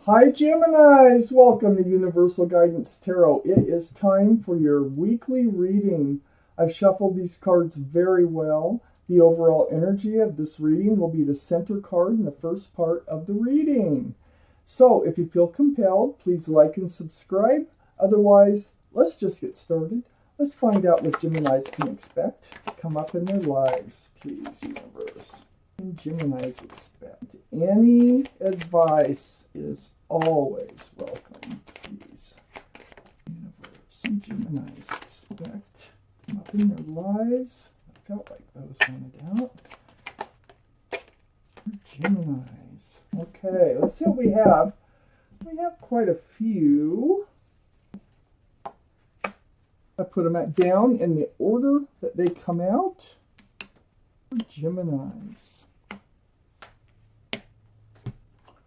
Hi Geminis, welcome to Universal Guidance Tarot. It is time for your weekly reading. I've shuffled these cards very well. The overall energy of this reading will be the center card in the first part of the reading. So if you feel compelled, please like and subscribe. Otherwise, let's just get started. Let's find out what Geminis can expect to come up in their lives, please, Universe. Geminis expect. Any advice is always welcome, please. Universe. Geminis expect come up in their lives. I felt like those wanted out. Geminis. Okay, let's see what we have. We have quite a few. I put them down in the order that they come out. Geminis.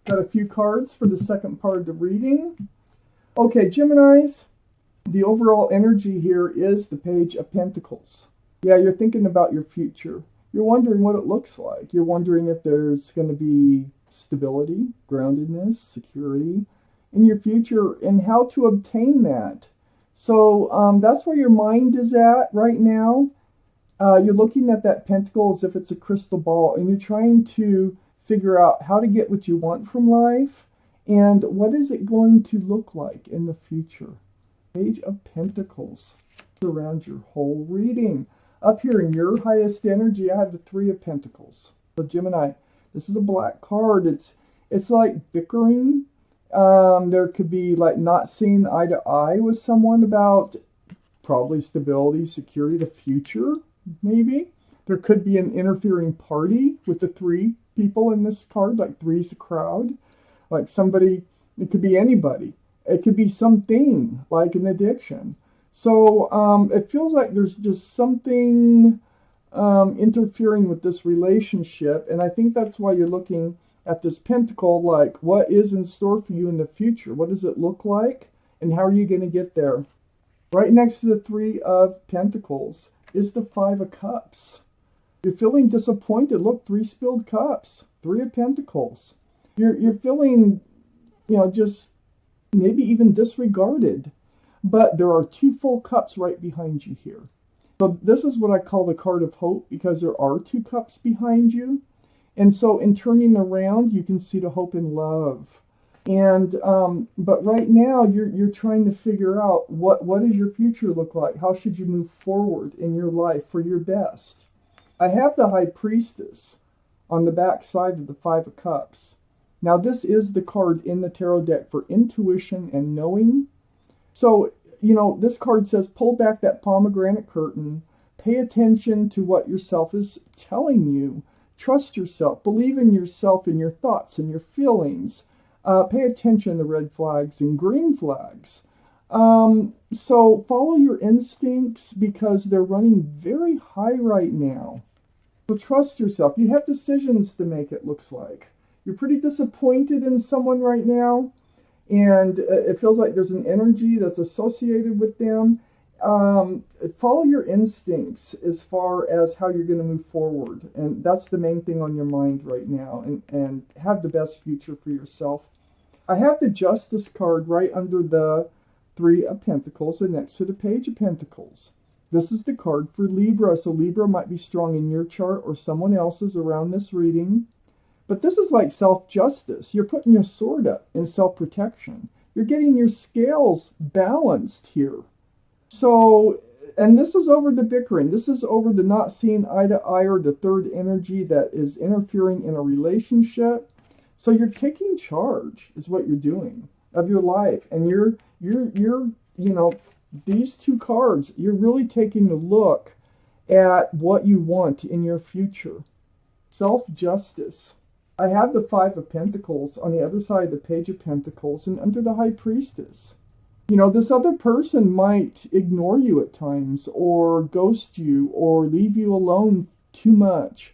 Got a few cards for the second part of the reading. Okay, Geminis, the overall energy here is the Page of Pentacles. Yeah, you're thinking about your future. You're wondering what it looks like. You're wondering if there's going to be stability, groundedness, security in your future and how to obtain that. So that's where your mind is at right now. You're looking at that pentacle as if it's a crystal ball, and you're trying to figure out how to get what you want from life and what is it going to look like in the future. Page of Pentacles around your whole reading. Up here in your highest energy, I have the Three of Pentacles. So Gemini, this is a black card. It's like bickering. There could be like not seeing eye to eye with someone about probably stability, security, the future, maybe. There could be an interfering party with the three people in this card, like three's a crowd. Like somebody, it could be anybody. It could be something like an addiction. So it feels like there's just something interfering with this relationship. And I think that's why you're looking at this pentacle, like what is in store for you in the future? What does it look like? And how are you going to get there? Right next to the Three of Pentacles is the Five of Cups. You're feeling disappointed. Look, three spilled cups. Three of Pentacles. You're feeling, just maybe even disregarded. But there are two full cups right behind you here. So this is what I call the card of hope because there are two cups behind you. And so in turning around, you can see the hope and love. And but right now you're trying to figure out what does your future look like? How should you move forward in your life for your best? I have the High Priestess on the back side of the Five of Cups. Now this is the card in the tarot deck for intuition and knowing. So, this card says pull back that pomegranate curtain, pay attention to what yourself is telling you, trust yourself, believe in yourself and your thoughts and your feelings, pay attention to red flags and green flags. So follow your instincts because they're running very high right now. So trust yourself. You have decisions to make, it looks like. You're pretty disappointed in someone right now, and it feels like there's an energy that's associated with them. Follow your instincts as far as how you're going to move forward, and that's the main thing on your mind right now, and have the best future for yourself. I have the Justice card right under the Three of Pentacles and next to the Page of Pentacles. This is the card for Libra, so Libra might be strong in your chart or someone else's around this reading. But this is like self-justice. You're putting your sword up in self-protection. You're getting your scales balanced here. So, and this is over the bickering. This is over the not seeing eye to eye or the third energy that is interfering in a relationship. So you're taking charge is what you're doing of your life. And you're these two cards, you're really taking a look at what you want in your future. Self-justice. I have the Five of Pentacles on the other side of the Page of Pentacles and under the High Priestess. This other person might ignore you at times or ghost you or leave you alone too much.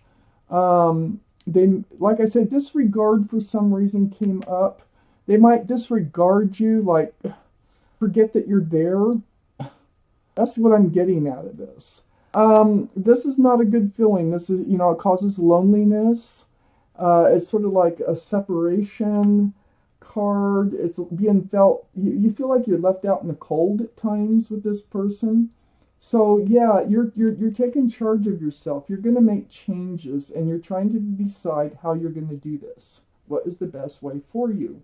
They, like I said, disregard for some reason came up. They might disregard you, like forget that you're there. That's what I'm getting out of this. This is not a good feeling. This is, it causes loneliness. It's sort of like a separation card. It's being felt, you feel like you're left out in the cold at times with this person. So yeah, you're taking charge of yourself. You're going to make changes, and you're trying to decide how you're going to do this. What is the best way for you?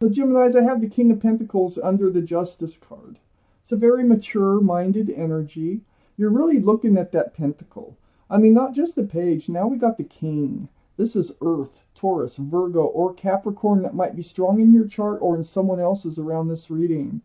So Geminis, I have the King of Pentacles under the Justice card. It's a very mature-minded energy. You're really looking at that pentacle. I mean, not just the page. Now we got the King. This is Earth, Taurus, Virgo, or Capricorn that might be strong in your chart or in someone else's around this reading.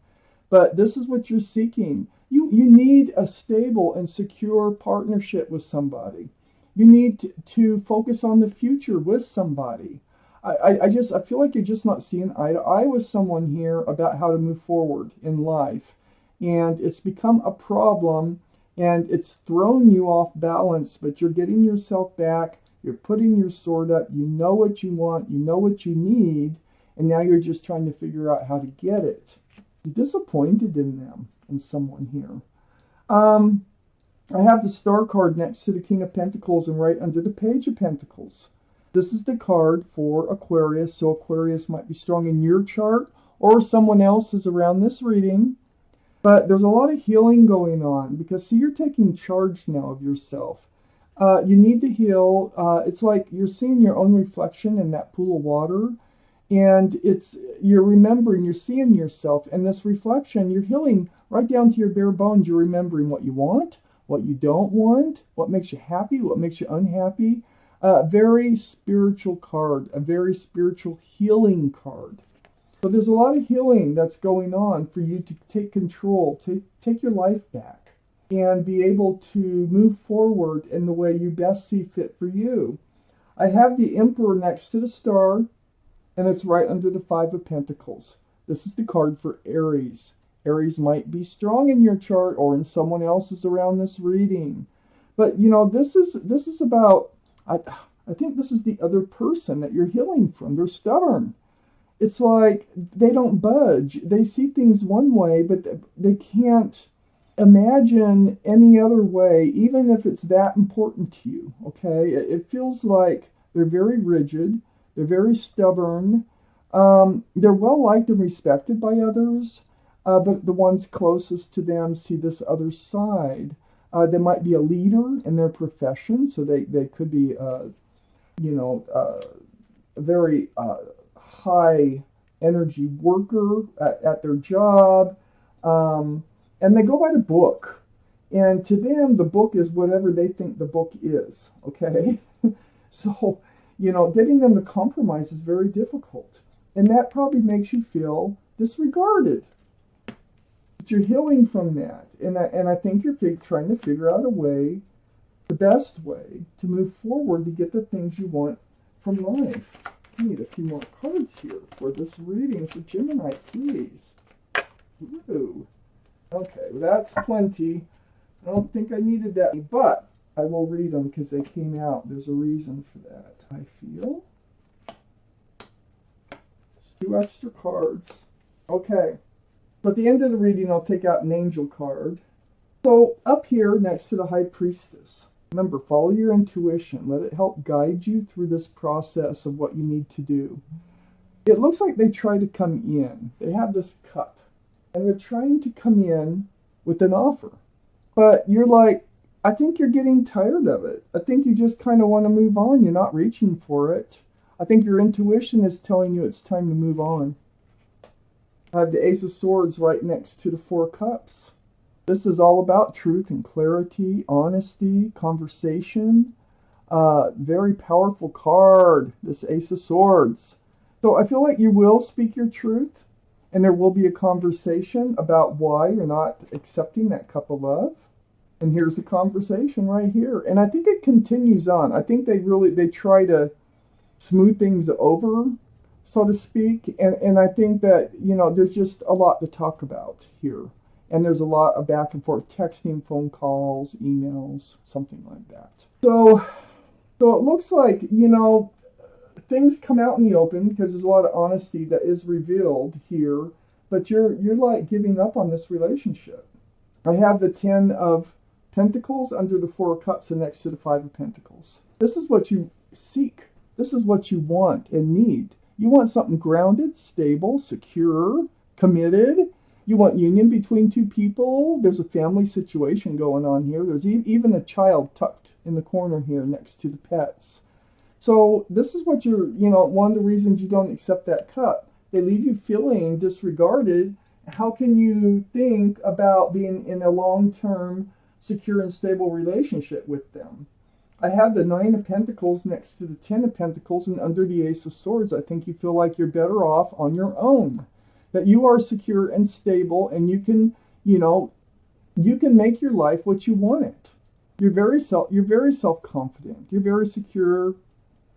But this is what you're seeking. You need a stable and secure partnership with somebody. You need to focus on the future with somebody. I feel like you're just not seeing eye to eye with someone here about how to move forward in life. And it's become a problem, and it's thrown you off balance, but you're getting yourself back. You're putting your sword up. You know what you want. You know what you need. And now you're just trying to figure out how to get it. You're disappointed in them, in someone here. I have the Star card next to the King of Pentacles and right under the Page of Pentacles. This is the card for Aquarius. So Aquarius might be strong in your chart or someone else's around this reading. But there's a lot of healing going on because, see, you're taking charge now of yourself. You need to heal. It's like you're seeing your own reflection in that pool of water, and you're remembering, you're seeing yourself, and this reflection, you're healing right down to your bare bones. You're remembering what you want, what you don't want, what makes you happy, what makes you unhappy. Very spiritual card, a very spiritual healing card. So there's a lot of healing that's going on for you to take control, take your life back, and be able to move forward in the way you best see fit for you. I have the Emperor next to the Star, and it's right under the Five of Pentacles. This is the card for Aries. Aries might be strong in your chart or in someone else's around this reading. But, you know, this is about, I think this is the other person that you're healing from. They're stubborn. It's like they don't budge. They see things one way, but they can't imagine any other way, even if it's that important to you, okay? It feels like they're very rigid. They're very stubborn. They're well-liked and respected by others, but the ones closest to them see this other side. They might be a leader in their profession, so they could be, a very high energy worker at their job, and they go by the book, and to them the book is whatever they think the book is, okay? So, you know, getting them to compromise is very difficult, and that probably makes you feel disregarded. But you're healing from that, and I think you're trying to figure out a way, the best way to move forward to get the things you want from life. I need a few more cards here for this reading for Gemini, please. Ooh. Okay, well, that's plenty. I don't think I needed that, but I will read them because they came out. There's a reason for that, I feel. Just 2 extra cards. Okay. So at the end of the reading, I'll take out an angel card. So up here next to the High Priestess, remember, follow your intuition. Let it help guide you through this process of what you need to do. It looks like they try to come in. They have this cup, and they're trying to come in with an offer. But you're like, I think you're getting tired of it. I think you just kind of want to move on. You're not reaching for it. I think your intuition is telling you it's time to move on. I have the Ace of Swords right next to the Four Cups. This is all about truth and clarity, honesty, conversation. Very powerful card, this Ace of Swords. So I feel like you will speak your truth, and there will be a conversation about why you're not accepting that cup of love. And here's the conversation right here. And I think it continues on. I think they try to smooth things over, so to speak. And I think that, you know, there's just a lot to talk about here. And there's a lot of back and forth texting, phone calls, emails, something like that. So it looks like, you know, things come out in the open because there's a lot of honesty that is revealed here. But you're like giving up on this relationship. I have the 10 of Pentacles under the 4 Cups and next to the 5 of Pentacles. This is what you seek. This is what you want and need. You want something grounded, stable, secure, committed. You want union between two people. There's a family situation going on here. There's even a child tucked in the corner here next to the pets. So this is what one of the reasons you don't accept that cup. They leave you feeling disregarded. How can you think about being in a long-term, secure and stable relationship with them? I have the Nine of Pentacles next to the Ten of Pentacles, and under the Ace of Swords. I think you feel like you're better off on your own. That you are secure and stable, and you can make your life what you want it. You're very self-confident. You're very secure,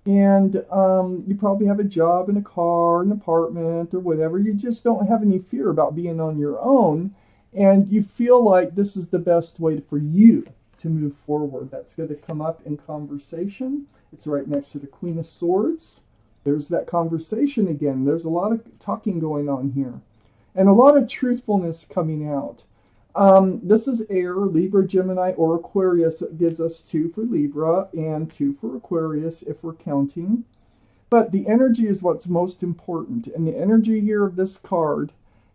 and you probably have a job and a car, an apartment, or whatever. You just don't have any fear about being on your own, and you feel like this is the best way for you to move forward. That's going to come up in conversation. It's right next to the Queen of Swords. There's that conversation again. There's a lot of talking going on here, and a lot of truthfulness coming out. This is air, Libra, Gemini, or Aquarius. It gives us 2 for Libra and 2 for Aquarius if we're counting. But the energy is what's most important. And the energy here of this card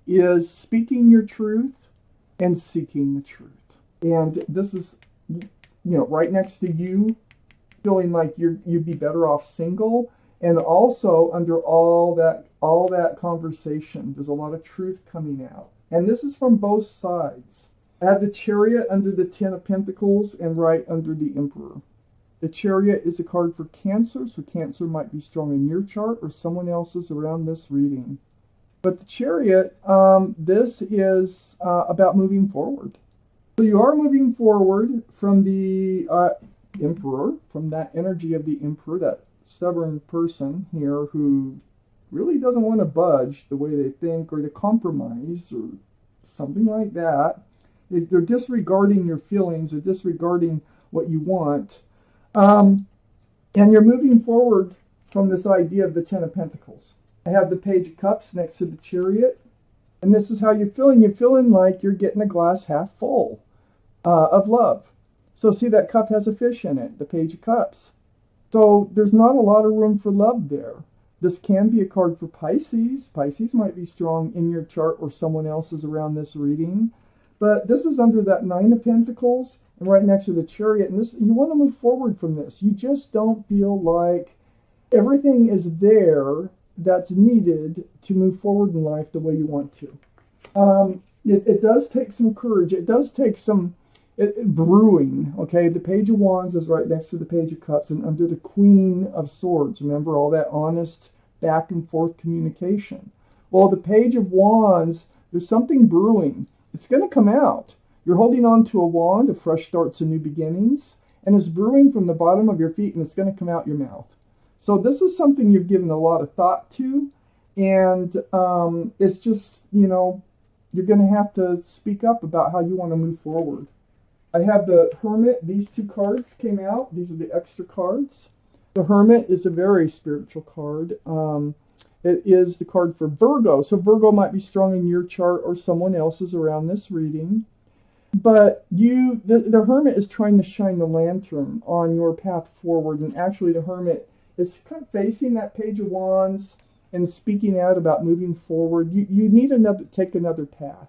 is speaking your truth and seeking the truth. And this is, right next to you, feeling like you'd be better off single. And also under all that conversation, there's a lot of truth coming out. And this is from both sides. I have the Chariot under the Ten of Pentacles and right under the Emperor. The Chariot is a card for Cancer, so Cancer might be strong in your chart or someone else's around this reading. But the Chariot, this is about moving forward. So you are moving forward from the Emperor, from that energy of the Emperor, that stubborn person here who really doesn't want to budge the way they think or to compromise or something like that. They're disregarding your feelings or disregarding what you want. And you're moving forward from this idea of the Ten of Pentacles. I have the Page of Cups next to the Chariot. And this is how you're feeling. You're feeling like you're getting a glass half full of love. So see, that cup has a fish in it, the Page of Cups. So there's not a lot of room for love there. This can be a card for Pisces. Pisces might be strong in your chart or someone else's around this reading. But this is under that Nine of Pentacles and right next to the Chariot. And this, you want to move forward from this. You just don't feel like everything is there that's needed to move forward in life the way you want to. It does take some courage. It does take some brewing. Okay, the Page of Wands is right next to the Page of Cups and under the Queen of Swords. Remember all that honest back and forth communication. Well, the Page of Wands, there's something brewing. It's going to come out. You're holding on to a wand of fresh starts and new beginnings, and it's brewing from the bottom of your feet, and it's going to come out your mouth. So this is something you've given a lot of thought to, and it's just, you're going to have to speak up about how you want to move forward. I have the Hermit. These 2 cards came out. These are the extra cards. The Hermit is a very spiritual card. It is the card for Virgo. So Virgo might be strong in your chart or someone else's around this reading. But the Hermit is trying to shine the lantern on your path forward. And actually the Hermit is kind of facing that Page of Wands and speaking out about moving forward. You need take another path.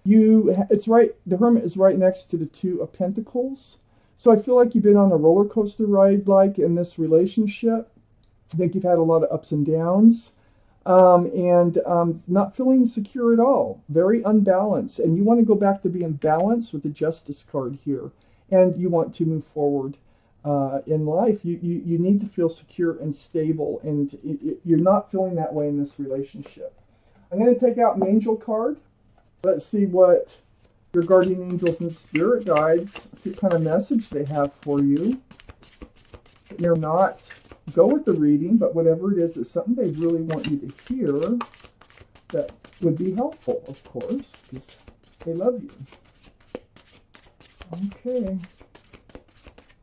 The Hermit is right next to the Two of Pentacles. So I feel like you've been on a roller coaster ride like in this relationship. I think you've had a lot of ups and downs. And not feeling secure at all. Very unbalanced. And you want to go back to being balanced with the Justice card here. And you want to move forward in life. You need to feel secure and stable. And you're not feeling that way in this relationship. I'm going to take out an angel card. Let's see what your guardian angels and spirit guides, see what kind of message they have for you. They're not go with the reading, but whatever it is, it's something they really want you to hear that would be helpful, of course, because they love you. Okay.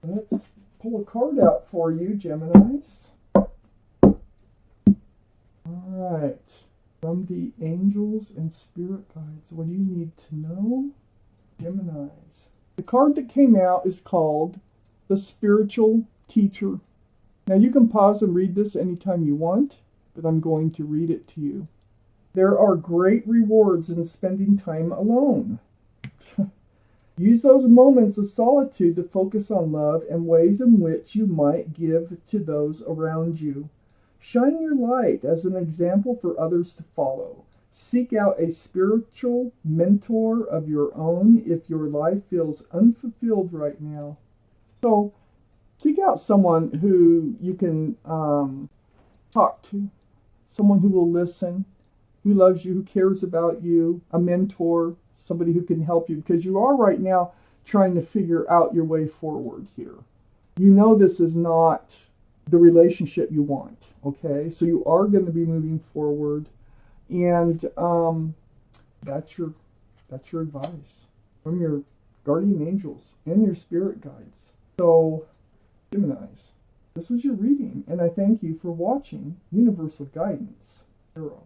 Let's pull a card out for you, Geminis. All right. From the angels and spirit guides, what do you need to know? Geminis. The card that came out is called the Spiritual Teacher. Now you can pause and read this anytime you want, but I'm going to read it to you. There are great rewards in spending time alone. Use those moments of solitude to focus on love and ways in which you might give to those around you. Shine your light as an example for others to follow. Seek out a spiritual mentor of your own if your life feels unfulfilled right now. So, seek out someone who you can talk to, someone who will listen, who loves you, who cares about you, a mentor, somebody who can help you, because you are right now trying to figure out your way forward here. You know this is not the relationship you want, okay? So you are going to be moving forward, and that's your advice from your guardian angels and your spirit guides. So, Geminis, this was your reading, and I thank you for watching Universal Guidance Tarot.